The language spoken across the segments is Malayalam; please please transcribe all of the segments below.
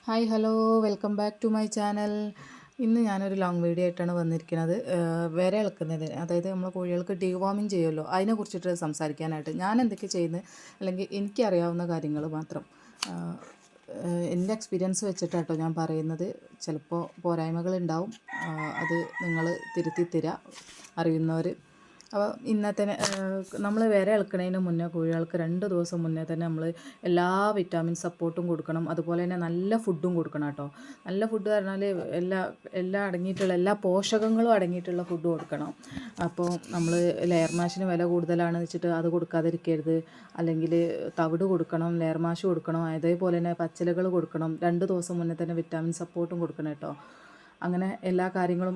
Hi hello welcome back to my channel. ഇന്ന് ഞാനൊരു ലോങ് വീഡിയോ ആയിട്ടാണ് വന്നിരിക്കുന്നത്. വിര ഇളക്കുന്നത്, അതായത് നമ്മൾ കോഴികൾക്ക് ഡീവാമിങ് ചെയ്യുമല്ലോ, അതിനെക്കുറിച്ചിട്ട് സംസാരിക്കാനായിട്ട്. ഞാൻ എന്തൊക്കെ ചെയ്യുന്നത്, അല്ലെങ്കിൽ എനിക്കറിയാവുന്ന കാര്യങ്ങൾ മാത്രം എൻ്റെ എക്സ്പീരിയൻസ് വെച്ചിട്ടാട്ടോ ഞാൻ പറയുന്നത്. ചിലപ്പോൾ പോരായ്മകളുണ്ടാവും, അത് നിങ്ങൾ തിരുത്തി തരിക അറിയുന്നവർ. അപ്പോൾ ഇന്നത്തെ നമ്മൾ വിര ഇളക്കുന്നതിന് മുന്നേ കോഴികൾക്ക് 2 ദിവസം മുന്നേ തന്നെ നമ്മൾ എല്ലാ വിറ്റാമിൻ സപ്പോർട്ടും കൊടുക്കണം. അതുപോലെ തന്നെ നല്ല ഫുഡും കൊടുക്കണം കേട്ടോ. നല്ല ഫുഡ് പറഞ്ഞാൽ എല്ലാം അടങ്ങിയിട്ടുള്ള എല്ലാ പോഷകങ്ങളും അടങ്ങിയിട്ടുള്ള ഫുഡ് കൊടുക്കണം. അപ്പോൾ നമ്മൾ ലെയർ മാഷിന് വില കൂടുതലാണെന്ന് വെച്ചിട്ട് അത് കൊടുക്കാതിരിക്കരുത്. അല്ലെങ്കിൽ തവിട് കൊടുക്കണം, ലെയർ മാഷ് കൊടുക്കണം, അതേപോലെ തന്നെ പച്ചിലകൾ കൊടുക്കണം. 2 ദിവസം മുന്നേ തന്നെ വിറ്റാമിൻ സപ്പോർട്ടും കൊടുക്കണം കേട്ടോ. അങ്ങനെ എല്ലാ കാര്യങ്ങളും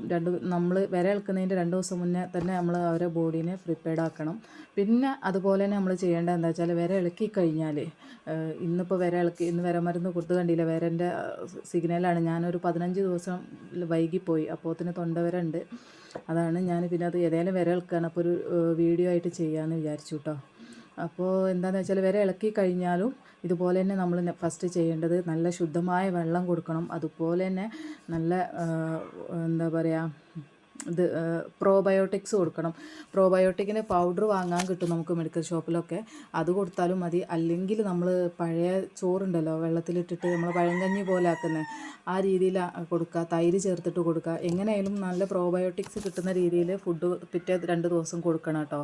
നമ്മൾ വിര ഇളക്കുന്നതിൻ്റെ 2 ദിവസം മുന്നേ തന്നെ നമ്മൾ അവരെ ബോഡീനെ പ്രിപ്പയർഡ് ആക്കണം. പിന്നെ അതുപോലെ തന്നെ നമ്മൾ ചെയ്യേണ്ടത് എന്താ വെച്ചാൽ, വിര ഇളക്കി കഴിഞ്ഞാൽ, ഇന്നിപ്പോൾ വിര ഇളക്കി, ഇന്ന് വിര മരുന്ന് കൊടുത്ത് കണ്ടില്ല, വിരൻ്റെ സിഗ്നലാണ്. ഞാനൊരു 15 ദിവസം വൈകിപ്പോയി, അപ്പോഴത്തിന് തൊണ്ടവര ഉണ്ട്. അതാണ് ഞാൻ പിന്നെ അത് ഏതായാലും വിര ഇളക്കുകയാണ്, അപ്പോൾ ഒരു വീഡിയോ ആയിട്ട് ചെയ്യാമെന്ന് വിചാരിച്ചു കേട്ടോ. അപ്പോൾ എന്താണെന്ന് വെച്ചാൽ, വിര ഇളക്കി കഴിഞ്ഞാലും ഇതുപോലെ തന്നെ നമ്മൾ ഫസ്റ്റ് ചെയ്യേണ്ടത് നല്ല ശുദ്ധമായ വെള്ളം കൊടുക്കണം. അതുപോലെ തന്നെ നല്ല എന്താ പറയുക, ഇത് പ്രോബയോട്ടിക്സ് കൊടുക്കണം. പ്രോബയോട്ടിക്കിൻ്റെ പൗഡർ വാങ്ങാൻ കിട്ടും നമുക്ക് മെഡിക്കൽ ഷോപ്പിലൊക്കെ, അത് കൊടുത്താലും മതി. അല്ലെങ്കിൽ നമ്മൾ പഴയ ചോറുണ്ടല്ലോ, വെള്ളത്തിലിട്ടിട്ട് നമ്മൾ പഴങ്കഞ്ഞി പോലെ ആക്കുന്നത്, ആ രീതിയിൽ കൊടുക്കുക. തൈര് ചേർത്തിട്ട് കൊടുക്കുക. എങ്ങനെയായാലും നല്ല പ്രോബയോട്ടിക്സ് കിട്ടുന്ന രീതിയിൽ ഫുഡ് പിറ്റേ 2 ദിവസം കൊടുക്കണം കേട്ടോ.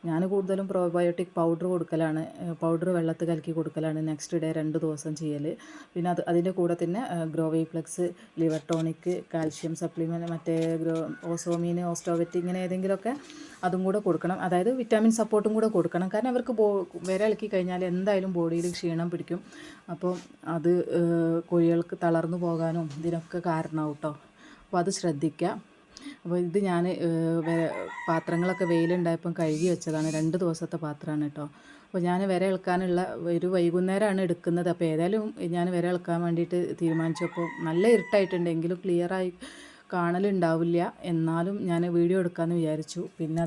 ഞാൻ കൂടുതലും പ്രോബയോട്ടിക് പൗഡർ കൊടുക്കലാണ്, പൗഡർ വെള്ളത്തിൽ കലക്കി കൊടുക്കലാണ് നെക്സ്റ്റ് ഡേ 2 ദിവസം ചെയ്യൽ. പിന്നെ അതിൻ്റെ കൂടെ തന്നെ ഗ്രോവേപ്ലെക്സ്, ലിവർ ടോണിക്, കാൽഷ്യം സപ്ലിമെൻറ്റ്, മറ്റേ ഓസോമീൻ, ഓസ്റ്റോവെറ്റ്, ഇങ്ങനെ ഏതെങ്കിലുമൊക്കെ അതും കൂടെ കൊടുക്കണം. അതായത് വിറ്റാമിൻ സപ്പോർട്ടും കൂടെ കൊടുക്കണം. കാരണം അവർക്ക് വിര ഇളക്കി കഴിഞ്ഞാൽ എന്തായാലും ബോഡിയിൽ ക്ഷീണം പിടിക്കും. അപ്പോൾ അത് കോഴികൾക്ക് തളർന്നു പോകാനും ഇതിനൊക്കെ കാരണമാവും കേട്ടോ. അപ്പോൾ അത് ശ്രദ്ധിക്കുക. അപ്പോൾ ഇത് ഞാൻ പാത്രങ്ങളൊക്കെ വെയിലുണ്ടായപ്പം കഴുകി വെച്ചതാണ്. 2 ദിവസത്തെ പാത്രമാണ് കേട്ടോ. അപ്പോൾ ഞാൻ വിര ഇളക്കാനുള്ള ഒരു വൈകുന്നേരമാണ് എടുക്കുന്നത്. അപ്പോൾ ഏതായാലും ഞാൻ വിര ഇളക്കാൻ വേണ്ടിയിട്ട് തീരുമാനിച്ചപ്പോൾ നല്ല ഇരുട്ടായിട്ടുണ്ടെങ്കിലും ക്ലിയറായി കാണലുണ്ടാവില്ല, എന്നാലും ഞാൻ വീഡിയോ എടുക്കാമെന്ന് വിചാരിച്ചു. പിന്നെ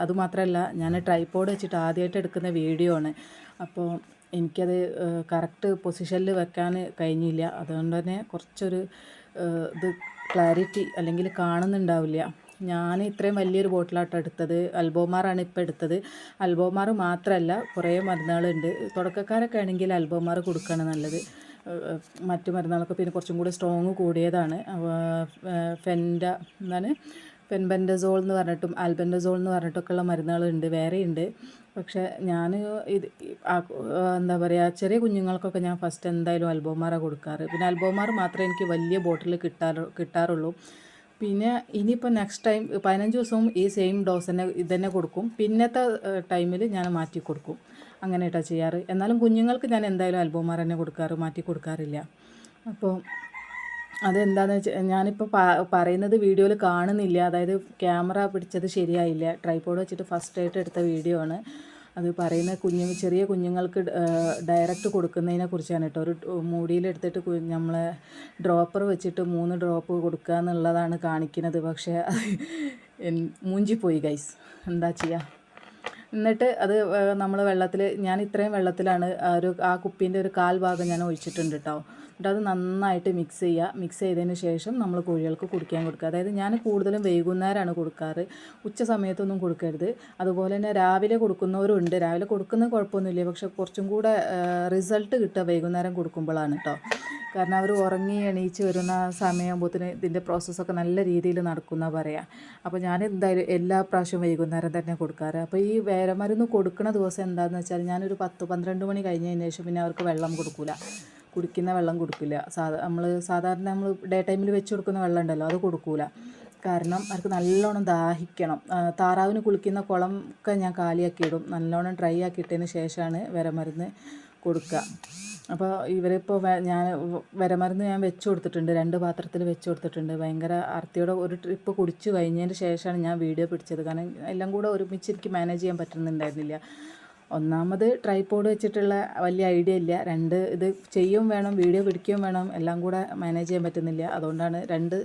അതുമാത്രമല്ല, ഞാൻ ട്രൈപോഡ് വെച്ചിട്ട് ആദ്യമായിട്ട് എടുക്കുന്ന വീഡിയോ ആണ്. അപ്പോൾ എനിക്കത് കറക്റ്റ് പൊസിഷനിൽ വെക്കാൻ കഴിഞ്ഞില്ല. അതുകൊണ്ട് തന്നെ കുറച്ചൊരു ഇത് ക്ലാരിറ്റി അല്ലെങ്കിൽ കാണുന്നുണ്ടാവില്ല. ഞാൻ ഇത്രയും വലിയൊരു ബോട്ടിലാട്ടോ എടുത്തത്. അൽബോമാറാണ് ഇപ്പോൾ എടുത്തത്. അൽബോമാർ മാത്രമല്ല, കുറേ മരുന്നുകളുണ്ട്. തുടക്കക്കാരൊക്കെ ആണെങ്കിൽ അൽബോമാർ കൊടുക്കുകയാണ് നല്ലത്. മറ്റു മരുന്നുകളൊക്കെ പിന്നെ കുറച്ചും കൂടി സ്ട്രോങ് കൂടിയതാണ്. ഫെൻബെൻഡസോൾ എന്ന് പറഞ്ഞിട്ടും ആൽബെൻഡസോൾ എന്ന് പറഞ്ഞിട്ടൊക്കെയുള്ള മരുന്നുകളുണ്ട്, വേറെയുണ്ട്. പക്ഷേ ഞാൻ എന്താ പറയുക, ചെറിയ കുഞ്ഞുങ്ങൾക്കൊക്കെ ഞാൻ ഫസ്റ്റ് എന്തായാലും അൽബോമാറാണ് കൊടുക്കാറ്. പിന്നെ അൽബോമാർ മാത്രമേ എനിക്ക് വലിയ ബോട്ടിൽ കിട്ടാറുള്ളൂ. പിന്നെ ഇനിയിപ്പോൾ നെക്സ്റ്റ് ടൈം 15 ദിവസവും ഈ സെയിം ഡോസ് തന്നെ ഇതന്നെ കൊടുക്കും. പിന്നത്തെ ടൈമിൽ ഞാൻ മാറ്റി കൊടുക്കും. അങ്ങനെയായിട്ടാണ് ചെയ്യാറ്. എന്നാലും കുഞ്ഞുങ്ങൾക്ക് ഞാൻ എന്തായാലും അൽബോമാർ തന്നെ കൊടുക്കാറ്, മാറ്റി കൊടുക്കാറില്ല. അപ്പോൾ അതെന്താണെന്ന് വെച്ചാൽ, ഞാനിപ്പോൾ പറയുന്നത് വീഡിയോയിൽ കാണുന്നില്ല. അതായത് ക്യാമറ പിടിച്ചത് ശരിയായില്ല. ട്രൈപോഡ് വെച്ചിട്ട് ഫസ്റ്റായിട്ട് എടുത്ത വീഡിയോ ആണ്. അത് പറയുന്ന ചെറിയ കുഞ്ഞുങ്ങൾക്ക് ഡയറക്റ്റ് കൊടുക്കുന്നതിനെ കുറിച്ചാണ് കേട്ടോ. ഒരു മൂടിയിലെടുത്തിട്ട് നമ്മളെ ഡ്രോപ്പർ വെച്ചിട്ട് 3 ഡ്രോപ്പ് കൊടുക്കുക എന്നുള്ളതാണ് കാണിക്കുന്നത്. പക്ഷേ മൂഞ്ചിപ്പോയി ഗൈസ്, എന്താ ചെയ്യുക. എന്നിട്ട് അത് നമ്മൾ ഞാൻ ഇത്രയും വെള്ളത്തിലാണ് ആ കുപ്പീൻ്റെ ഒരു 1/4 ഭാഗം ഞാൻ ഒഴിച്ചിട്ടുണ്ട് കേട്ടോ. എന്നിട്ട് അത് നന്നായിട്ട് മിക്സ് ചെയ്യുക. മിക്സ് ചെയ്തതിന് ശേഷം നമ്മൾ കോഴികൾക്ക് കുടിക്കാൻ കൊടുക്കുക. അതായത് ഞാൻ കൂടുതലും വൈകുന്നേരമാണ് കൊടുക്കാറ്, ഉച്ച സമയത്തൊന്നും കൊടുക്കരുത്. അതുപോലെ തന്നെ രാവിലെ കൊടുക്കുന്നവരുണ്ട്. രാവിലെ കൊടുക്കുന്നത് കുഴപ്പമൊന്നുമില്ല, പക്ഷെ കുറച്ചും കൂടെ റിസൾട്ട് കിട്ടുക വൈകുന്നേരം കൊടുക്കുമ്പോഴാണ് കേട്ടോ. കാരണം അവർ ഉറങ്ങി എണീച്ച് വരുന്ന സമയമാകുമ്പോഴത്തേന് ഇതിൻ്റെ പ്രോസസ്സൊക്കെ നല്ല രീതിയിൽ നടക്കുമെന്നാണ് പറയുക. അപ്പോൾ ഞാൻ എന്തായാലും എല്ലാ പ്രാവശ്യവും വൈകുന്നേരം തന്നെ കൊടുക്കാറ്. അപ്പോൾ ഈ വേരമരുന്ന് കൊടുക്കുന്ന ദിവസം എന്താണെന്ന് വെച്ചാൽ, ഞാനൊരു 10-12 മണി കഴിഞ്ഞതിന് ശേഷം പിന്നെ അവർക്ക് വെള്ളം കൊടുക്കില്ല, കുടിക്കുന്ന വെള്ളം കൊടുക്കില്ല. സാധാരണ നമ്മൾ ഡേ ടൈമിൽ വെച്ച് കൊടുക്കുന്ന വെള്ളം ഉണ്ടല്ലോ, അത് കൊടുക്കില്ല. കാരണം അവർക്ക് നല്ലോണം ദാഹിക്കണം. താറാവിന് കുളിക്കുന്ന കുളം ഒക്കെ ഞാൻ കാലിയാക്കിയിടും. നല്ലോണം ഡ്രൈ ആക്കിയിട്ടതിന് ശേഷമാണ് വിരമരുന്ന് കൊടുക്കുക. അപ്പോൾ ഇവരിപ്പോൾ ഞാൻ വിരമരുന്ന് ഞാൻ വെച്ച് കൊടുത്തിട്ടുണ്ട്, 2 പാത്രത്തിൽ വെച്ച് കൊടുത്തിട്ടുണ്ട്. ഭയങ്കര അർത്തിയോടെ ഒരു ട്രിപ്പ് കുടിച്ചു കഴിഞ്ഞതിന് ശേഷമാണ് ഞാൻ വീഡിയോ പിടിച്ചത്. കാരണം എല്ലാം കൂടെ ഒരുമിച്ച് എനിക്ക് മാനേജ് ചെയ്യാൻ പറ്റുന്നുണ്ടായിരുന്നില്ല. ഒന്നാമത് ട്രൈപോഡ് വെച്ചിട്ടുള്ള വലിയ ഐഡിയ ഇല്ല. ഇത് ചെയ്യും വേണം, വീഡിയോ പിടിക്കുകയും വേണം, എല്ലാം കൂടെ മാനേജ് ചെയ്യാൻ പറ്റുന്നില്ല. അതുകൊണ്ടാണ് 2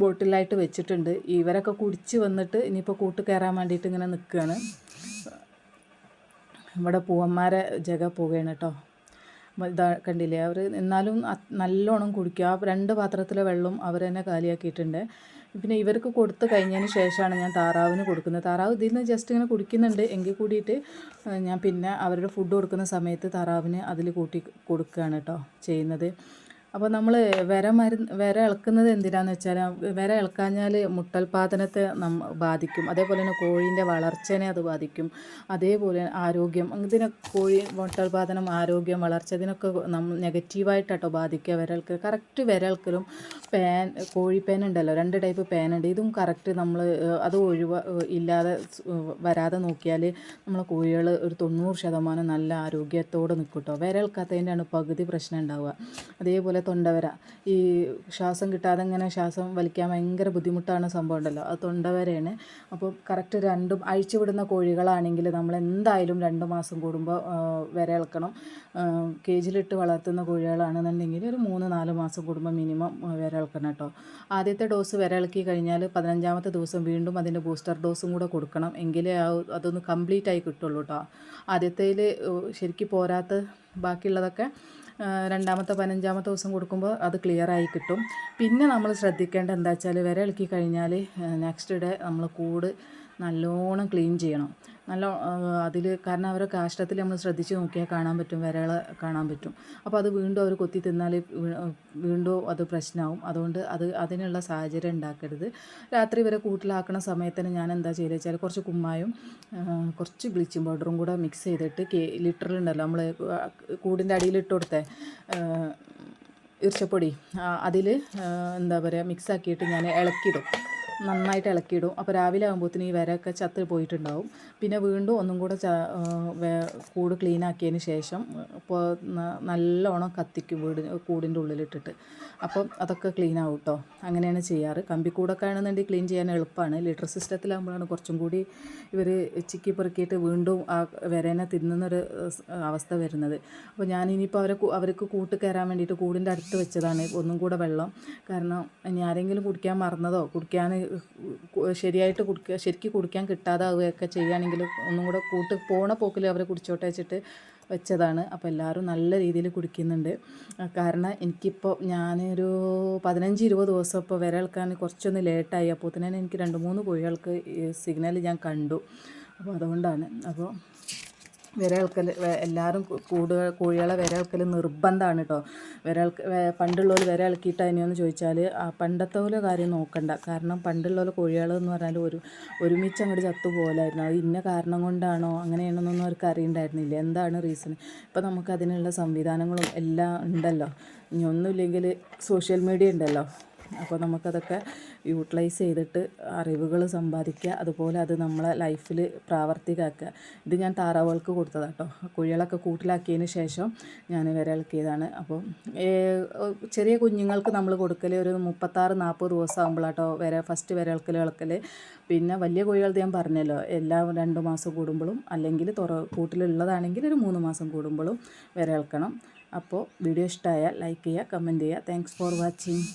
ബോട്ടിലായിട്ട് വെച്ചിട്ടുണ്ട്. ഇവരൊക്കെ കുടിച്ച് വന്നിട്ട് ഇനിയിപ്പോൾ കൂട്ട് കയറാൻ വേണ്ടിയിട്ട് ഇങ്ങനെ നിൽക്കുകയാണ്. ഇവിടെ പൂവന്മാരെ പോവുകയാണ് കേട്ടോ. ഇതാ കണ്ടില്ലേ അവർ എന്നാലും നല്ലോണം കുടിക്കുക. ആ 2 പാത്രത്തിലെ വെള്ളം അവർ തന്നെ കാലിയാക്കിയിട്ടുണ്ട്. പിന്നെ ഇവർക്ക് കൊടുത്ത് കഴിഞ്ഞതിന് ശേഷമാണ് ഞാൻ താറാവിന് കൊടുക്കുന്നത്. താറാവ് ഇതിൽ നിന്ന് ജസ്റ്റ് ഇങ്ങനെ കുടിക്കുന്നുണ്ട് എങ്കിൽ കൂടിയിട്ട് ഞാൻ പിന്നെ അവരുടെ ഫുഡ് കൊടുക്കുന്ന സമയത്ത് താറാവിന് അതിൽ കൂട്ടി കൊടുക്കുകയാണ് കേട്ടോ ചെയ്യുന്നത്. അപ്പോൾ നമ്മൾ വിര ഇളക്കുന്നത് എന്തിനാന്ന് വെച്ചാൽ വിര ഇളക്കാഞ്ഞാൽ മുട്ടൽപ്പാദനത്തെ ബാധിക്കും. അതേപോലെ തന്നെ കോഴീൻ്റെ വളർച്ചേനെ അത് ബാധിക്കും. അതേപോലെ ആരോഗ്യം ഇതിനെ മുട്ടൽപ്പാദനം, ആരോഗ്യം, വളർച്ച ഇതിനൊക്കെ നെഗറ്റീവായിട്ടാട്ടോ ബാധിക്കുക വിരൽക്ക്. കറക്റ്റ് വിരൽക്കലും കോഴിപ്പേൻ ഉണ്ടല്ലോ, 2 ടൈപ്പ് പേനുണ്ട്. ഇതും കറക്റ്റ് നമ്മൾ അത് ഇല്ലാതെ വരാതെ നോക്കിയാൽ നമ്മളെ കോഴികൾ ഒരു 90% നല്ല ആരോഗ്യത്തോടെ നിൽക്കും കേട്ടോ. വിരൽക്കാത്തതിൻ്റെയാണ് പകുതി പ്രശ്നം ഉണ്ടാവുക. അതേപോലെ തൊണ്ടവര, ഈ ശ്വാസം കിട്ടാതെ ഇങ്ങനെ ശ്വാസം വലിക്കാൻ ഭയങ്കര ബുദ്ധിമുട്ടാണ് സംഭവം ഉണ്ടല്ലോ, അത് തൊണ്ടവരയാണ്. അപ്പോൾ കറക്റ്റ് രണ്ടും അഴിച്ചുവിടുന്ന കോഴികളാണെങ്കിൽ നമ്മൾ എന്തായാലും 2 മാസം കൂടുമ്പോൾ വിര ഇളക്കണം. കേജിലിട്ട് വളർത്തുന്ന കോഴികളാണെന്നുണ്ടെങ്കിൽ ഒരു 3-4 മാസം കൂടുമ്പോൾ മിനിമം വിര ഇളക്കണം കേട്ടോ. ആദ്യത്തെ ഡോസ് വിര ഇളക്കി കഴിഞ്ഞാൽ 15ാമത്തെ ദിവസം വീണ്ടും അതിൻ്റെ ബൂസ്റ്റർ ഡോസും കൂടെ കൊടുക്കണം. എങ്കിലേ അതൊന്ന് കംപ്ലീറ്റ് ആയി കിട്ടുള്ളൂ കേട്ടോ. ആദ്യത്തേൽ ശരിക്കും പോരാത്ത ബാക്കിയുള്ളതൊക്കെ 2ാമത്തെ 15ാമത്തെ ദിവസം കൊടുക്കുമ്പോൾ അത് ക്ലിയറായി കിട്ടും. പിന്നെ നമ്മൾ ശ്രദ്ധിക്കേണ്ട എന്താ വെച്ചാൽ വിര ഇളക്കി കഴിഞ്ഞാൽ നെക്സ്റ്റ് ഡേ നമ്മൾ കൂട് നല്ലോണം ക്ലീൻ ചെയ്യണം. അതിൽ കാരണം അവരെ കാഷ്ടത്തിൽ നമ്മൾ ശ്രദ്ധിച്ച് നോക്കിയാൽ കാണാൻ പറ്റും, വിരകൾ കാണാൻ പറ്റും. അപ്പോൾ അത് വീണ്ടും അവർ കൊത്തി തിന്നാൽ വീണ്ടും അത് പ്രശ്നമാവും. അതുകൊണ്ട് അതിനുള്ള സാഹചര്യം ഉണ്ടാക്കരുത്. രാത്രി വരെ കൂട്ടിലാക്കുന്ന സമയത്തിന് ഞാൻ എന്താ ചെയ്തത് വെച്ചാൽ കുറച്ച് കുമ്മായും കുറച്ച് ബ്ലീച്ചിങ് പൗഡറും കൂടെ മിക്സ് ചെയ്തിട്ട് ലിറ്ററിലുണ്ടല്ലോ നമ്മൾ കൂടിൻ്റെ അടിയിലിട്ട് കൊടുത്തേ ഈർച്ചപ്പൊടി, അതിൽ എന്താ പറയുക മിക്സാക്കിയിട്ട് ഞാൻ ഇളക്കിയിടും, നന്നായിട്ട് ഇളക്കിയിടും. അപ്പോൾ രാവിലെ ആകുമ്പോഴത്തേന് ഈ വിരയൊക്കെ ചത്ത് പോയിട്ടുണ്ടാവും. പിന്നെ വീണ്ടും ഒന്നും കൂടെ കൂട് ക്ലീൻ ആക്കിയതിന് ശേഷം ഇപ്പോൾ നല്ലോണം കത്തിക്കും കൂടിൻ്റെ ഉള്ളിലിട്ടിട്ട്. അപ്പം അതൊക്കെ ക്ലീൻ ആവും കേട്ടോ. അങ്ങനെയാണ് ചെയ്യാറ്. കമ്പിക്കൂടൊക്കെ ആണെന്നുണ്ടെങ്കിൽ ക്ലീൻ ചെയ്യാൻ എളുപ്പമാണ്. ലിറ്റർ സിസ്റ്റത്തിലാകുമ്പോഴാണ് കുറച്ചും കൂടി ഇവർ ചിക്കി പെറുക്കിയിട്ട് വീണ്ടും ആ വിരേനെ തിന്നുന്നൊരു അവസ്ഥ വരുന്നത്. അപ്പോൾ ഞാനിനിയിപ്പോൾ അവർക്ക് കൂട്ട് കയറാൻ വേണ്ടിയിട്ട് കൂടിൻ്റെ അടുത്ത് വെച്ചതാണ് ഒന്നും കൂടെ വെള്ളം. കാരണം ഇനി ആരെങ്കിലും കുടിക്കാൻ മറന്നതോ ശരിക്ക് കുടിക്കാൻ കിട്ടാതാവുകയൊക്കെ ചെയ്യുകയാണെങ്കിൽ ഒന്നും കൂടെ കൂട്ട് പോണ പോക്കിൽ അവർ കുടിച്ചോട്ടെ വെച്ചിട്ട് വെച്ചതാണ്. അപ്പോൾ എല്ലാവരും നല്ല രീതിയിൽ കുടിക്കുന്നുണ്ട്. കാരണം എനിക്കിപ്പോൾ ഞാനൊരു 15-20 ദിവസം ഇപ്പോൾ വിര ഇളക്കാൻ കുറച്ചൊന്ന് ലേറ്റായി. അപ്പോൾ തന്നെ എനിക്ക് 2-3 കോഴികൾക്ക് സിഗ്നൽ ഞാൻ കണ്ടു. അപ്പോൾ അതുകൊണ്ടാണ്. അപ്പോൾ വിര ഇളക്കൽ എല്ലാവരും കോഴികളെ വിര ഇളക്കൽ നിർബന്ധമാണ് കേട്ടോ. പണ്ടുള്ളവർ വിര ഇളക്കിയിട്ട് അതിനെന്ന് ചോദിച്ചാൽ പണ്ടത്തെ പോലെ കാര്യം നോക്കണ്ട. കാരണം പണ്ടുള്ള കോഴികൾ എന്ന് പറഞ്ഞാൽ ഒരുമിച്ച് അങ്ങോട്ട് ചത്തുപോലായിരുന്നു. അത് ഇന്ന കാരണം കൊണ്ടാണോ അങ്ങനെയാണെന്നൊന്നും അവർക്ക് അറിയണ്ടായിരുന്നില്ല എന്താണ് റീസൺ. ഇപ്പോൾ നമുക്ക് അതിനുള്ള സംവിധാനങ്ങളും എല്ലാം ഉണ്ടല്ലോ. ഇനി ഒന്നുമില്ലെങ്കിൽ സോഷ്യൽ മീഡിയ ഉണ്ടല്ലോ. അപ്പോൾ നമുക്കതൊക്കെ യൂട്ടിലൈസ് ചെയ്തിട്ട് അറിവുകൾ സമ്പാദിക്കുക. അതുപോലെ അത് നമ്മളെ ലൈഫിൽ പ്രാവർത്തികമാക്കുക. ഇത് ഞാൻ താറാവുകൾക്ക് കൊടുത്തതാണ് കേട്ടോ. കോഴികളൊക്കെ കൂട്ടിലാക്കിയതിന് ശേഷം ഞാൻ വിര ഇളക്കിയതാണ്. അപ്പോൾ ചെറിയ കുഞ്ഞുങ്ങൾക്ക് നമ്മൾ കൊടുക്കൽ ഒരു 36-40 ദിവസം ആകുമ്പോഴാട്ടോ ഫസ്റ്റ് വിര ഇളക്കൽ. പിന്നെ വലിയ കോഴികൾ ഞാൻ പറഞ്ഞല്ലോ, എല്ലാ 2 മാസം കൂടുമ്പോഴും അല്ലെങ്കിൽ കൂട്ടിലുള്ളതാണെങ്കിൽ ഒരു 3 മാസം കൂടുമ്പോഴും വിര ഇളക്കണം. അപ്പോൾ വീഡിയോ ഇഷ്ടമായാൽ ലൈക്ക് ചെയ്യുക, കമൻറ്റ് ചെയ്യുക. Thanks for watching.